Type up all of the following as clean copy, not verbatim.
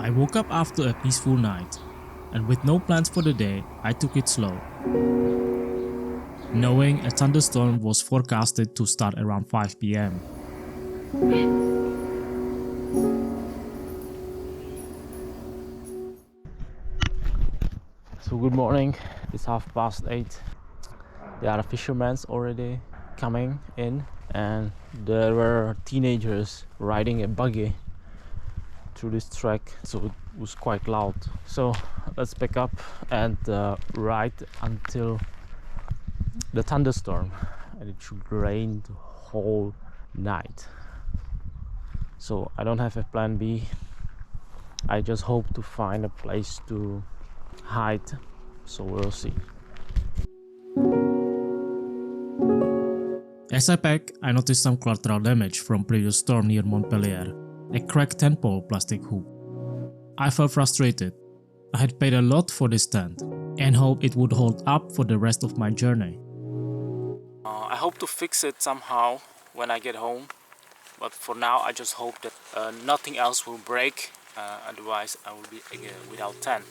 I woke up after a peaceful night, and with no plans for the day, I took it slow. Knowing a thunderstorm was forecasted to start around 5 p.m. So good morning, it's 8:30. There are fishermen already coming in, and there were teenagers riding a buggy through this track, so it was quite loud. So let's pick up and ride until the thunderstorm, and it should rain the whole night. So I don't have a plan B. I just hope to find a place to hide, so we'll see. As I pack, I noticed some collateral damage from previous storm near Montpellier, a cracked 10-pole plastic hook. I felt frustrated. I had paid a lot for this tent and hoped it would hold up for the rest of my journey. I hope to fix it somehow when I get home, but for now I just hope that nothing else will break, otherwise I will be without tent.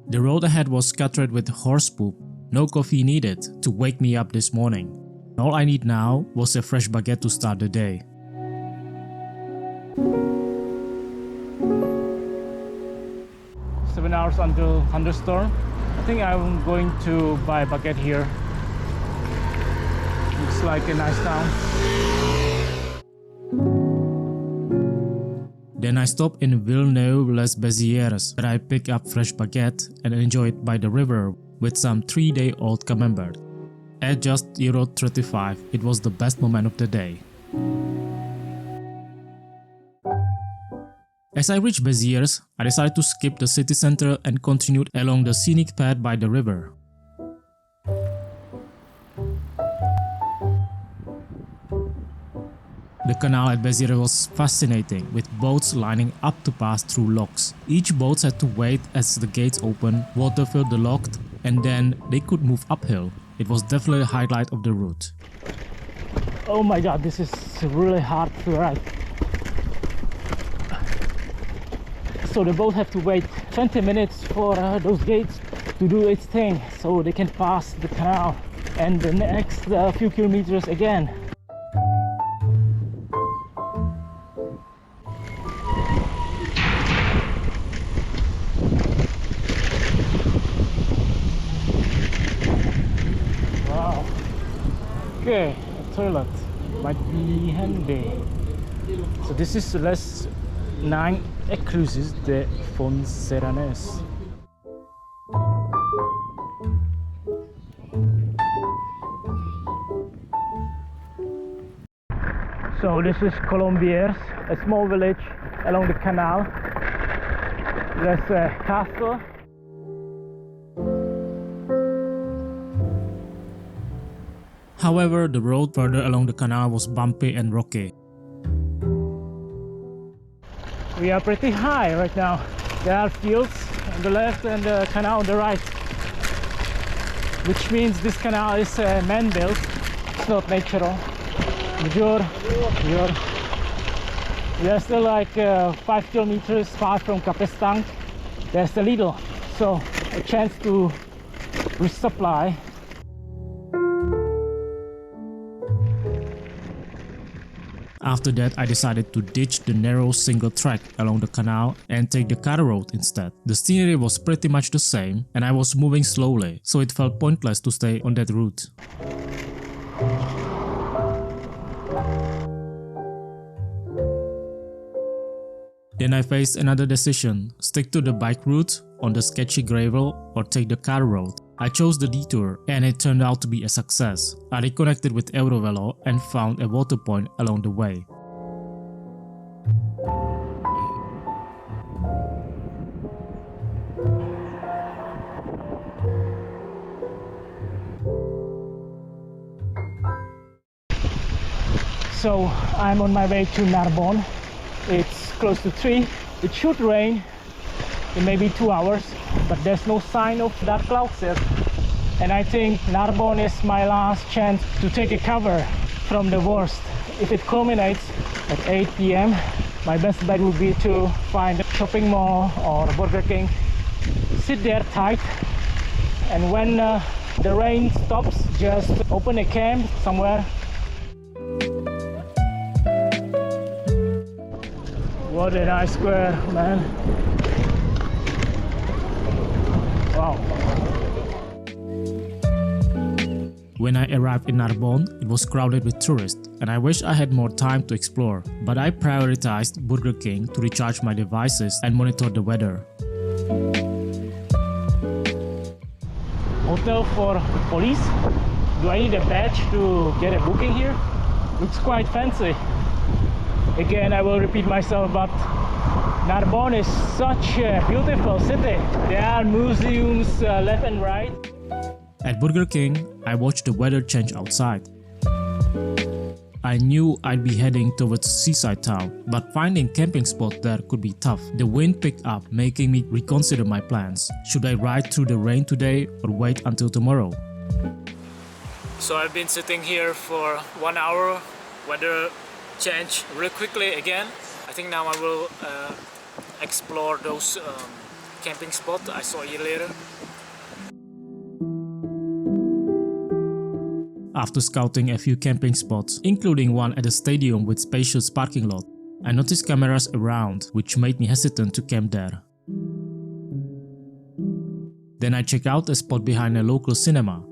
The road ahead was scattered with horse poop. No coffee needed to wake me up this morning. All I need now was a fresh baguette to start the day. Seven hours until thunderstorm. I think I'm going to buy a baguette here. Looks like a nice town. Then I stopped in Villeneuve de Béziers, where I picked up fresh baguette and enjoyed it by the river with some 3-day-old Camembert. At just €35, it was the best moment of the day. As I reached Beziers, I decided to skip the city center and continued along the scenic path by the river. The canal at Beziers was fascinating, with boats lining up to pass through locks. Each boat had to wait as the gates opened, water filled the lock, and then they could move uphill. It was definitely the highlight of the route. Oh my god, this is really hard to ride. So the boat have to wait 20 minutes for those gates to do its thing, so they can pass the canal and the next few kilometers again. Wow. Okay, a toilet might be handy. So this is Les 9 Cruises de Fonserranes. So this is Camembert, a small village along the canal. There's a castle. However, the road further along the canal was bumpy and rocky. We are pretty high right now. There are fields on the left and the canal on the right, which means this canal is man-built. It's not natural. We are still like 5 kilometers far from Capestang. There's a Lidl, so a chance to resupply. After that, I decided to ditch the narrow single track along the canal and take the car road instead. The scenery was pretty much the same and I was moving slowly, so it felt pointless to stay on that route. Then I faced another decision: stick to the bike route on the sketchy gravel or take the car road. I chose the detour and it turned out to be a success. I reconnected with Eurovelo and found a water point along the way. So I'm on my way to Narbonne. It's close to 3. It should rain in maybe 2 hours, but there's no sign of dark clouds yet. And I think Narbonne is my last chance to take a cover from the worst if it culminates at 8 p.m., my best bet would be to find a shopping mall or a Burger King, sit there tight, and when the rain stops, just open a camp somewhere. What a nice square, man. Wow. When I arrived in Narbonne, it was crowded with tourists, and I wish I had more time to explore, but I prioritized Burger King to recharge my devices and monitor the weather. Hotel for police. Do I need a badge to get a booking here? Looks quite fancy. Again, I will repeat myself, but Narbonne is such a beautiful city. There are museums left and right. At Burger King, I watched the weather change outside. I knew I'd be heading towards seaside town, but finding camping spot there could be tough. The wind picked up, making me reconsider my plans. Should I ride through the rain today or wait until tomorrow? So I've been sitting here for 1 hour. Weather changed really quickly again. I think now I will explore those camping spots I saw earlier. After scouting a few camping spots, including one at a stadium with spacious parking lot, I noticed cameras around, which made me hesitant to camp there. Then I checked out a spot behind a local cinema.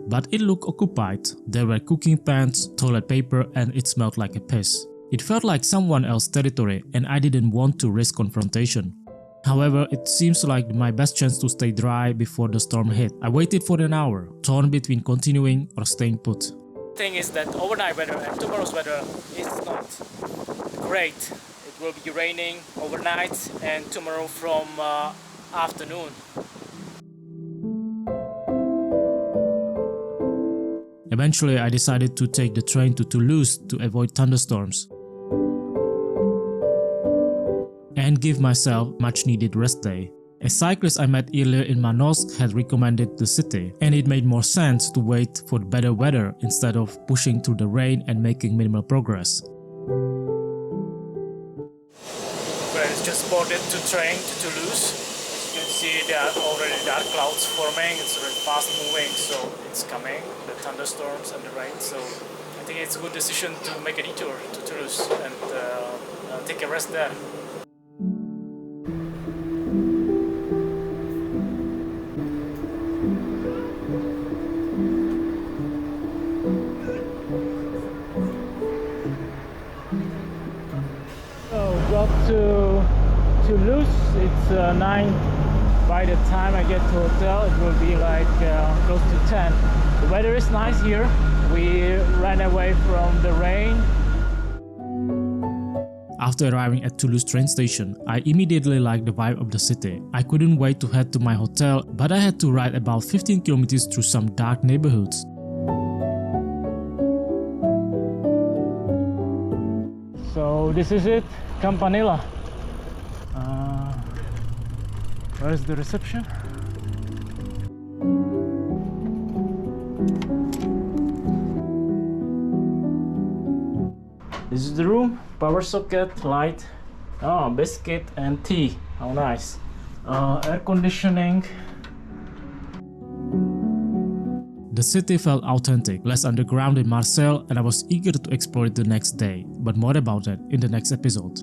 But it looked occupied. There were cooking pans, toilet paper, and it smelled like a piss. It felt like someone else's territory, and I didn't want to risk confrontation. However, it seems like my best chance to stay dry before the storm hit. I waited for an hour, torn between continuing or staying put. Thing is that overnight weather and tomorrow's weather is not great. It will be raining overnight and tomorrow from afternoon. Eventually, I decided to take the train to Tolouse to avoid thunderstorms and give myself much needed rest day. A cyclist I met earlier in Manosque had recommended the city, and it made more sense to wait for better weather instead of pushing through the rain and making minimal progress. Well, it's just boarded to train to Tolouse. As you can see, there are already dark clouds forming. It's very fast moving, so it's coming, the thunderstorms and the rain. So I think it's a good decision to make a detour to Tolouse and take a rest there. Got to Tolouse. It's 9. By the time I get to hotel, it will be like close to 10. The weather is nice here. We ran away from the rain. After arriving at Tolouse train station, I immediately liked the vibe of the city. I couldn't wait to head to my hotel, but I had to ride about 15 kilometers through some dark neighborhoods. So this is it, Campanella. Where's the reception? This is the room, power socket, light, biscuit and tea. How nice. Air conditioning. The city felt authentic, less underground in Marseille, and I was eager to explore it the next day, but more about that in the next episode.